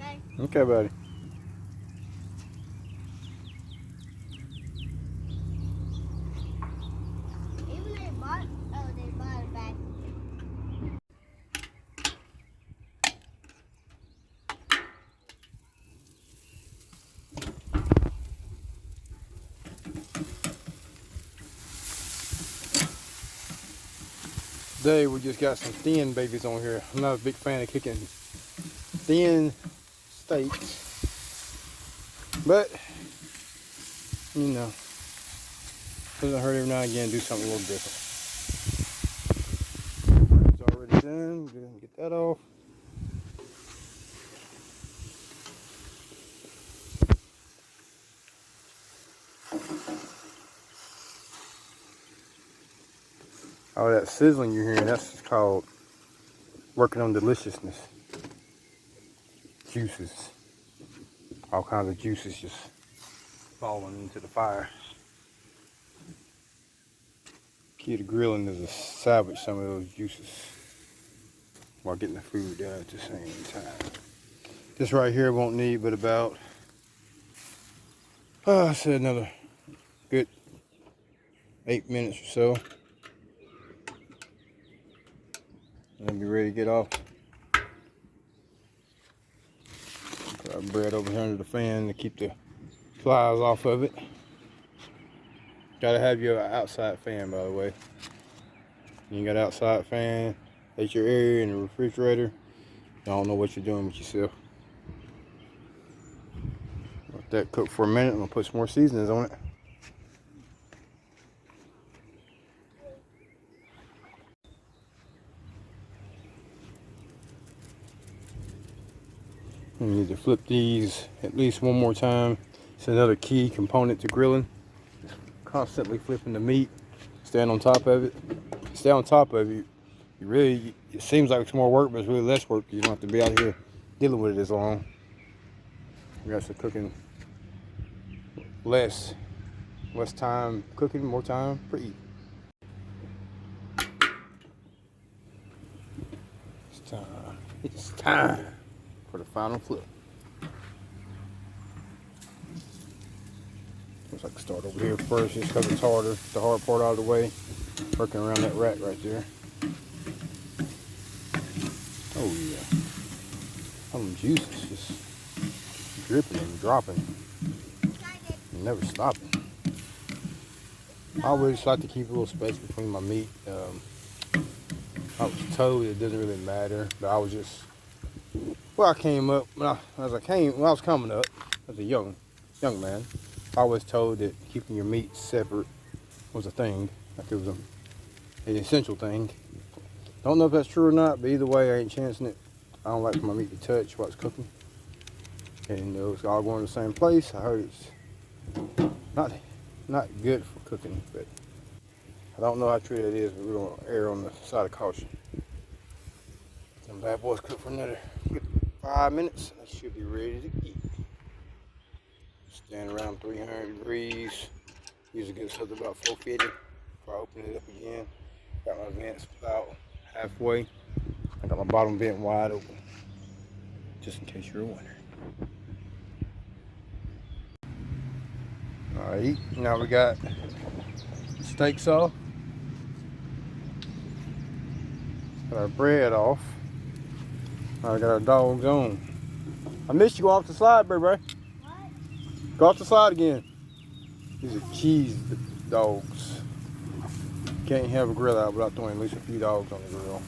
okay? Okay, buddy. Even they bought, oh, they bought it back. Today we just got some thin babies on here. I'm not a big fan of cooking thin steaks, but you know, doesn't hurt every now and again to do something a little different. It's already done. Go ahead and get that off. All that sizzling you're hearing, that's called working on deliciousness. Juices. All kinds of juices just falling into the fire. Key to grilling is to salvage some of those juices while getting the food done at the same time. This right here won't need but about, I said another good 8 minutes or so. And be ready to get off. Put our bread over here under the fan to keep the flies off of it. Gotta have your outside fan, by the way. You got an outside fan, that's your area in the refrigerator. I don't know what you're doing with yourself. Let that cook for a minute. I'm gonna put some more seasonings on it. You need to flip these at least one more time. It's another key component to grilling. Constantly flipping the meat, staying on top of it. Stay on top of it. You really, it seems like it's more work, but it's really less work. You don't have to be out here dealing with it as long. You guys are cooking less time cooking, more time for eating. It's time for the final flip. Looks like start over here first, just because it's harder. The hard part out of the way. Working around that rack right there. Oh yeah. All them juices just dripping and dropping. And never stopping. I always like to keep a little space between my meat. I was told it doesn't really matter, but I was just, well, I came up when I was coming up as a young man. I was told that keeping your meat separate was a thing, like it was an essential thing. Don't know if that's true or not, but either way, I ain't chancing it. I don't like for my meat to touch while it's cooking, and it's all going to the same place. I heard it's not good for cooking, but I don't know how true that is, but we're going to err on the side of caution. Them bad boys cook for another good 5 minutes. I should be ready to eat. Stand around 300 degrees. Usually gets up to about 450 before I open it up again. Got my vents about halfway. I got my bottom vent wide open, just in case you're wondering. All right, now we got steaks off. Got our bread off. Now we got our dogs on. I missed you. Go off the slide, bro. What? Go off the slide again. These are cheese dogs. Can't have a grill out without throwing at least a few dogs on the grill.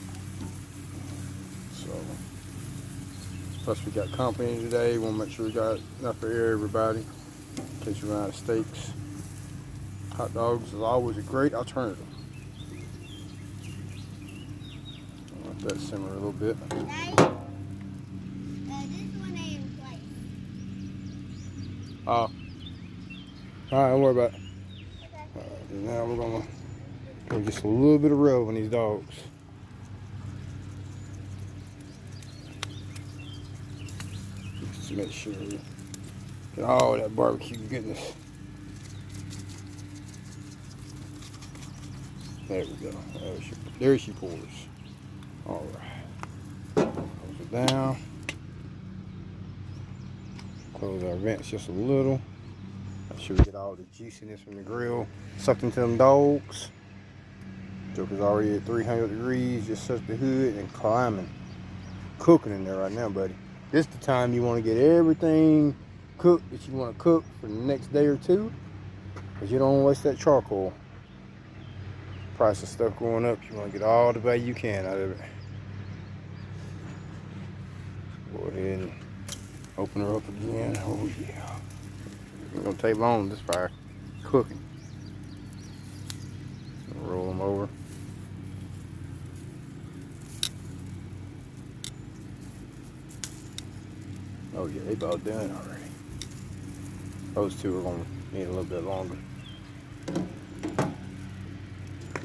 So, plus we got company today. Want to make sure we got enough for everybody in case we run out of steaks. Hot dogs is always a great alternative. Let that simmer a little bit. Daddy, this one ain't in place. Oh. All right, don't worry about it. Okay. Now we're gonna do just a little bit of rub on these dogs. Just to make sure we get all that barbecue goodness. There we go. There she pours. All right. Close it down. Close our vents just a little. Make sure we get all the juiciness from the grill sucked into them dogs. Joker's already at 300 degrees. Just touch the hood and climbing. Cooking in there right now, buddy. This is the time you want to get everything cooked that you want to cook for the next day or two, because you don't want to waste that charcoal. Price of stuff going up, you want to get all the value you can out of it. Go ahead and open her up again. Oh yeah. It's gonna take long this fire cooking. Roll them over. Oh yeah, they about done already. Those two are gonna need a little bit longer.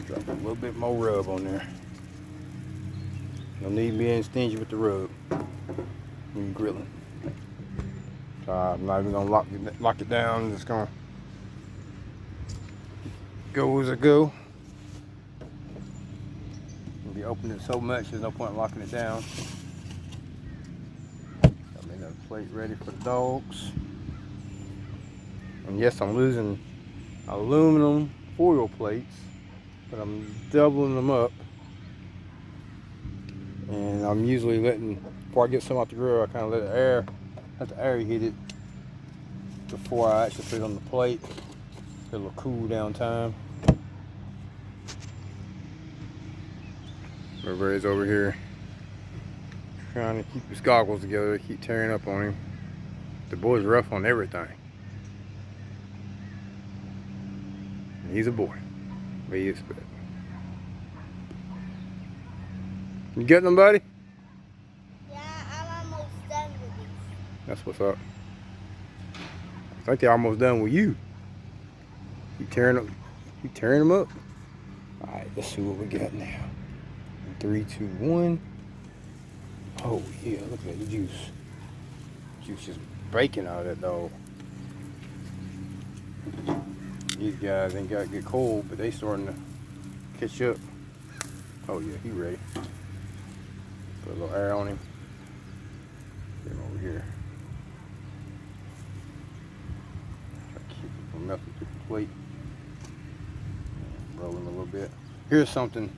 Drop a little bit more rub on there. No need being stingy with the rub when you're grilling. So I'm not even gonna lock it down. I'm just gonna go as I go. If you open it so much, there's no point in locking it down. Plate ready for the dogs. And yes, I'm losing aluminum foil plates, but I'm doubling them up. And I'm usually letting, before I get some out the grill, I kind of let the air hit it before I actually put it on the plate. Get a little cool down time. Everybody's over here trying to keep his goggles together. They keep tearing up on him. The boy's rough on everything. And he's a boy. But he is good. You getting them, buddy? Yeah, I'm almost done with these. That's what's up. I think they're almost done with you. You tearing them up? Alright, let's see what we got now. 3, 2, 1. Oh yeah, look at the juice. Juice is breaking out of that dog. These guys ain't got to get cold, but they starting to catch up. Oh yeah, he ready. Put a little air on him. Get him over here. Try to keep it from melting through the plate. Roll him a little bit. Here's something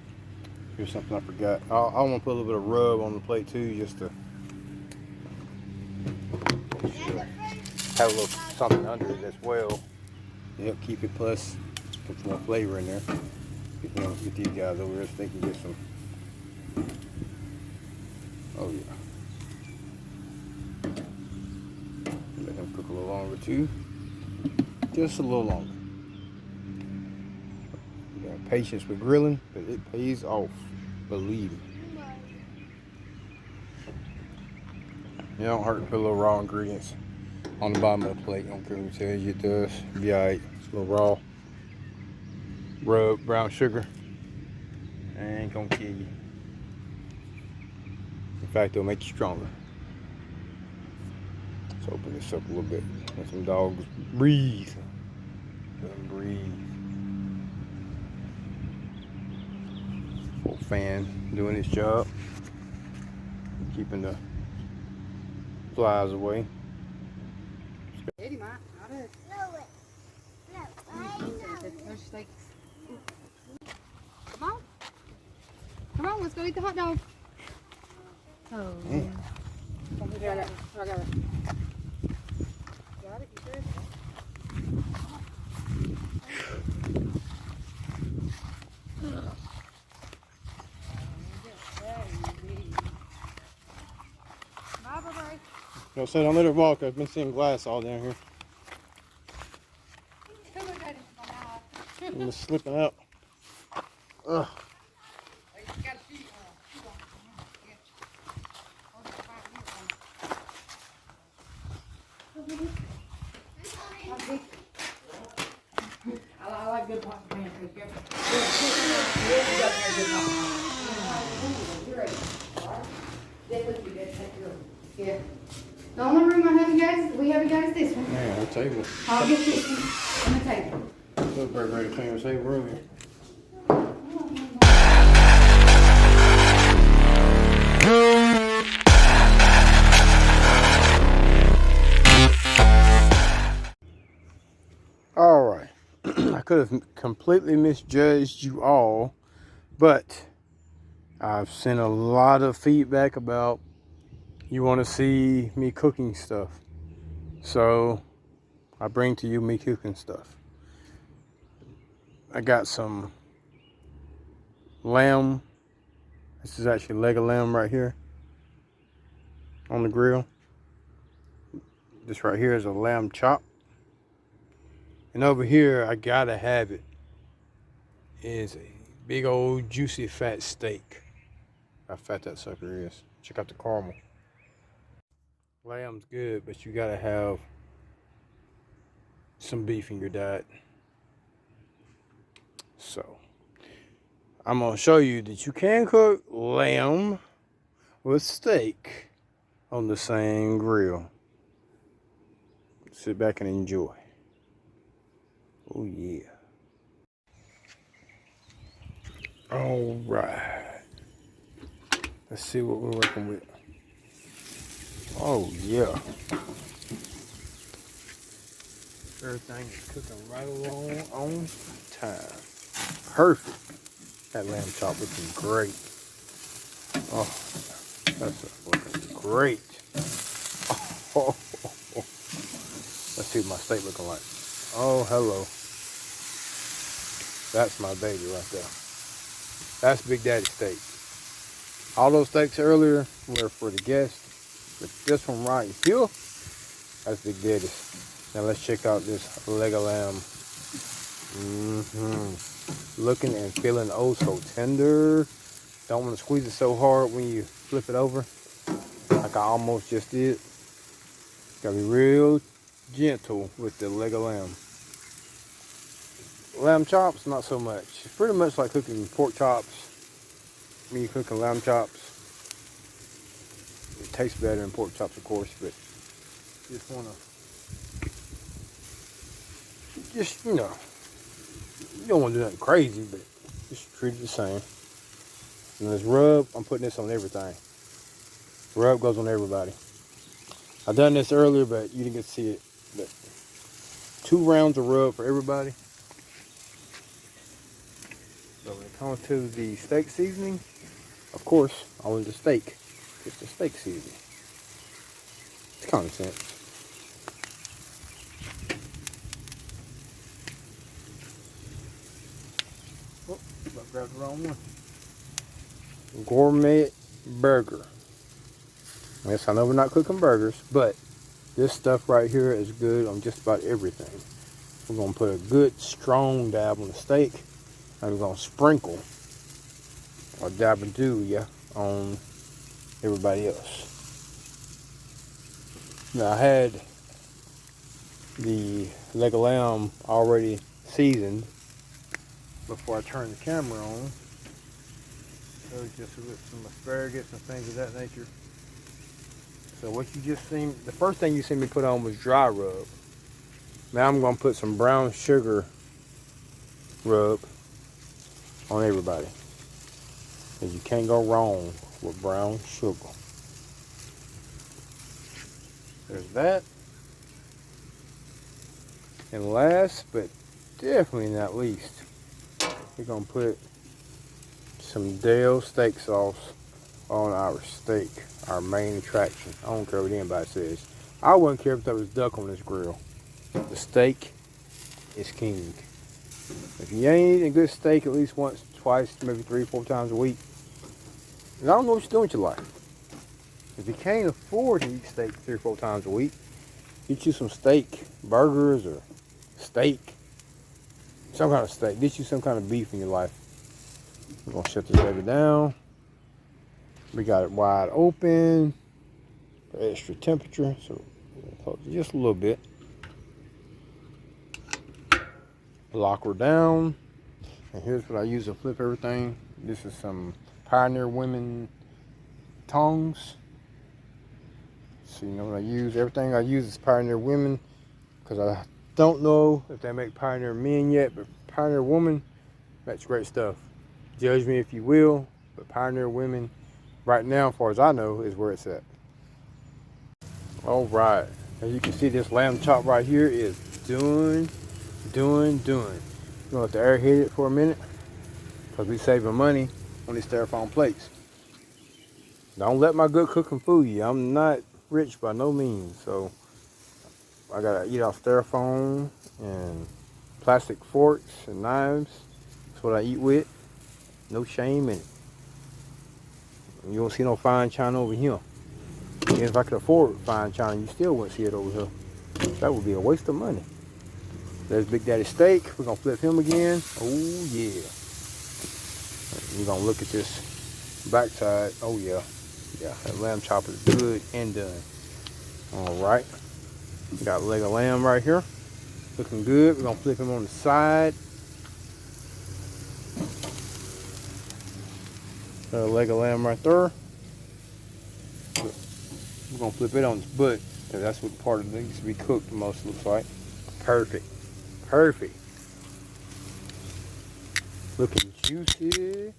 I forgot. I want to put a little bit of rub on the plate too, just to have a little something under it as well. Yep, keep it, plus put some more flavor in there. Get these guys over here so they can get some. Oh yeah. Let them cook a little longer too. Just a little longer. You got patience with grilling, but it pays off. Believe me. It don't hurt to put a little raw ingredients on the bottom of the plate. Don't care who tells you it does. Be alright. A little raw. Rub, brown sugar. Ain't gonna kill you. In fact, it'll make you stronger. Let's open this up a little bit. Let some dogs breathe. Let them breathe. Full fan doing its job. Keeping the flies away. Eddie might. I do. Come on. Come on, let's go eat the hot dog. Oh, yeah. I got it. I got it. Got it? You sure? Bye-bye. No, so don't let her walk. I've been seeing glass all down here. I'm just slipping out. Ugh. I like good pot pancakes. Yeah. The only room we have you guys is this one. Man, the table. I'll get this one on the table. Look, ready to clean the table earlier. could have completely misjudged you all, but I've seen a lot of feedback about you want to see me cooking stuff. So I bring to you me cooking stuff. I got some lamb. This is actually leg of lamb right here on the grill. This right here is a lamb chop. And over here, I gotta have it, is a big old juicy fat steak. How fat that sucker is. Check out the caramel. Lamb's good, but you gotta have some beef in your diet. So I'm gonna show you that you can cook lamb with steak on the same grill. Sit back and enjoy. Oh yeah. All right. Let's see what we're working with. Oh yeah. Everything is cooking right along on time. Perfect. That lamb chop looking great. Oh, that's looking great. Oh. Let's see what my steak looking like. Oh, hello. That's my baby right there. That's Big Daddy steak. All those steaks earlier were for the guests, but this one right here, that's Big Daddy's. Now let's check out this leg of lamb. Looking and feeling oh so tender. Don't want to squeeze it so hard when you flip it over, like I almost just did. Gotta be real gentle with the leg of lamb. Lamb chops, not so much. It's pretty much like cooking pork chops. When you're cooking lamb chops, it tastes better than pork chops, of course, but you just wanna, you know, you don't want to do nothing crazy, but just treat it the same. And this rub, I'm putting this on everything. Rub goes on everybody. I done this earlier, but you didn't get to see it. But 2 rounds of rub for everybody. So when it comes to the steak seasoning, of course, only the steak. It's the steak seasoning. It's common sense. Oh, I grabbed the wrong one. Gourmet burger. Yes, I know we're not cooking burgers, but this stuff right here is good on just about everything. We're going to put a good strong dab on the steak, and we're going to sprinkle or dab and do on everybody else. Now I had the leg of lamb already seasoned before I turned the camera on. So just with some asparagus and things of that nature. So what you just seen, the first thing you seen me put on was dry rub. Now I'm gonna put some brown sugar rub on everybody. Because you can't go wrong with brown sugar. There's that. And last but definitely not least, we're gonna put some Dale steak sauce on our steak, our main attraction. I don't care what anybody says. I wouldn't care if there was duck on this grill. The steak is king. If you ain't eating a good steak at least once, twice, maybe 3, 4 times a week, and I don't know what you're doing with your life. If you can't afford to eat steak 3 or 4 times a week, get you some steak burgers or steak, some kind of steak. Get you some kind of beef in your life. We're gonna shut this baby down. We got it wide open for extra temperature, so we'll close it just a little bit. Lock her down. And here's what I use to flip everything. This is some Pioneer Women tongs. So you know what I use? Everything I use is Pioneer Women, because I don't know if they make Pioneer Men yet, but Pioneer Woman, that's great stuff. Judge me if you will, but Pioneer Women, right now, as far as I know, is where it's at. All right, as you can see, this lamb chop right here is done. gonna let the air hit it for a minute, because we saving money on these styrofoam plates. Don't let my good cooking fool you. I'm not rich by no means, so I gotta eat off styrofoam and plastic forks and knives. That's what I eat with. No shame in it. You don't see no fine china over here. And if I could afford fine china, you still wouldn't see it over here. That would be a waste of money. There's Big Daddy Steak. We're gonna flip him again. Oh yeah. We're gonna look at this backside. Oh yeah. Yeah, that lamb chop is good and done. All right. We got a leg of lamb right here. Looking good. We're gonna flip him on the side. Got a leg of lamb right there. We're gonna flip it on his butt, because that's what part of it needs to be cooked the most, looks like. Perfect. Perfect. Looking juicy.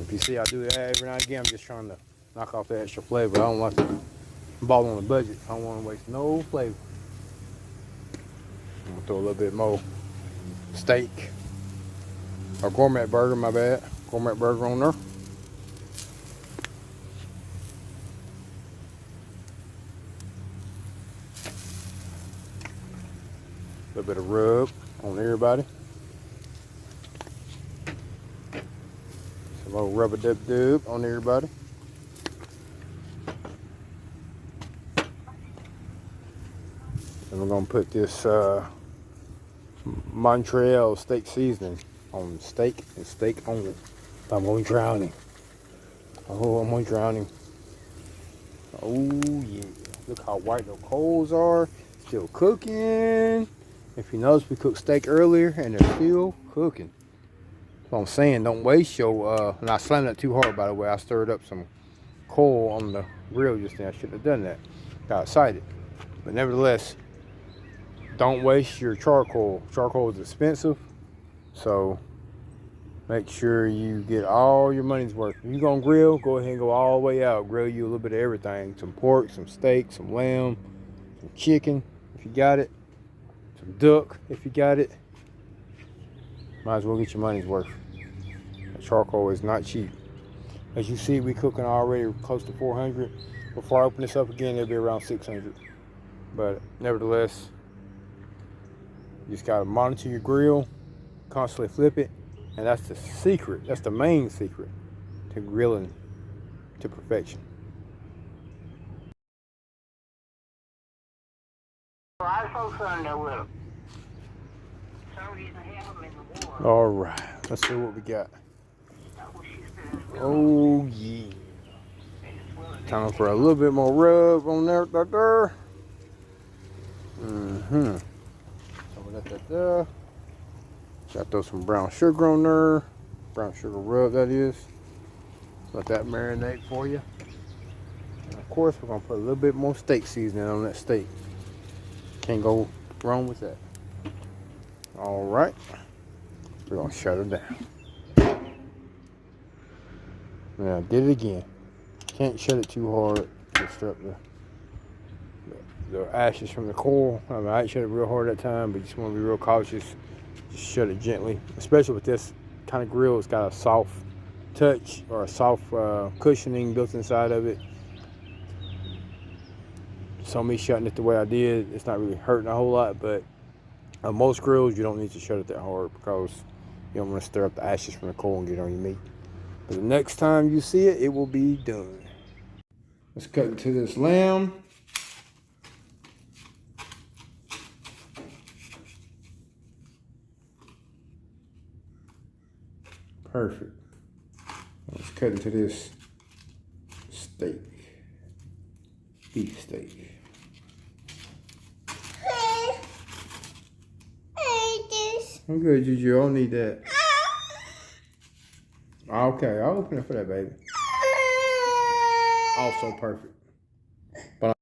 If you see I do that every now and again, I'm just trying to knock off the extra flavor. I don't like to ball on the budget. I don't want to waste no flavor. I'm gonna throw a little bit more steak, or gourmet burger, my bad. Gourmet burger on there. A little bit of rub on everybody. Some little rub-a-dub-dub on everybody. And we're gonna put this Montreal steak seasoning on steak and steak only. I'm gonna drown him. Oh, I'm gonna drown him. Oh yeah. Look how white the coals are. Still cooking. If you notice, we cooked steak earlier and they're still cooking. That's what I'm saying. Don't waste your and I slammed that too hard, by the way. I stirred up some coal on the grill just then. I shouldn't have done that. Got excited. But nevertheless, don't waste your charcoal. Charcoal is expensive, so make sure you get all your money's worth. If you're gonna grill, go ahead and go all the way out. Grill you a little bit of everything. Some pork, some steak, some lamb, some chicken, if you got it. Some duck, if you got it. Might as well get your money's worth. The charcoal is not cheap. As you see, we cooking already close to 400. Before I open this up again, it'll be around 600. But nevertheless, you just gotta monitor your grill, constantly flip it, and that's the secret. That's the main secret to grilling to perfection. All right, let's see what we got. Oh yeah. Time for a little bit more rub on there. Mm-hmm. So got to throw some brown sugar on there. Brown sugar rub, that is. Let that marinate for you. And of course, we're gonna put a little bit more steak seasoning on that steak. Can't go wrong with that. All right, we're gonna shut it down. Now, did it again. Can't shut it too hard to disrupt the ashes from the coal. I mean, I shut it real hard that time, but you just want to be real cautious. Just shut it gently, especially with this kind of grill. It's got a soft touch or a soft cushioning built inside of it. So me shutting it the way I did, it's not really hurting a whole lot, but on most grills, you don't need to shut it that hard because you don't want to stir up the ashes from the coal and get on your meat. But the next time you see it, it will be done. Let's cut into this lamb. Perfect. Let's cut into this steak. Beef steak. I'm good, Juju. I don't need that. Okay, I'll open it for that, baby. Also perfect. But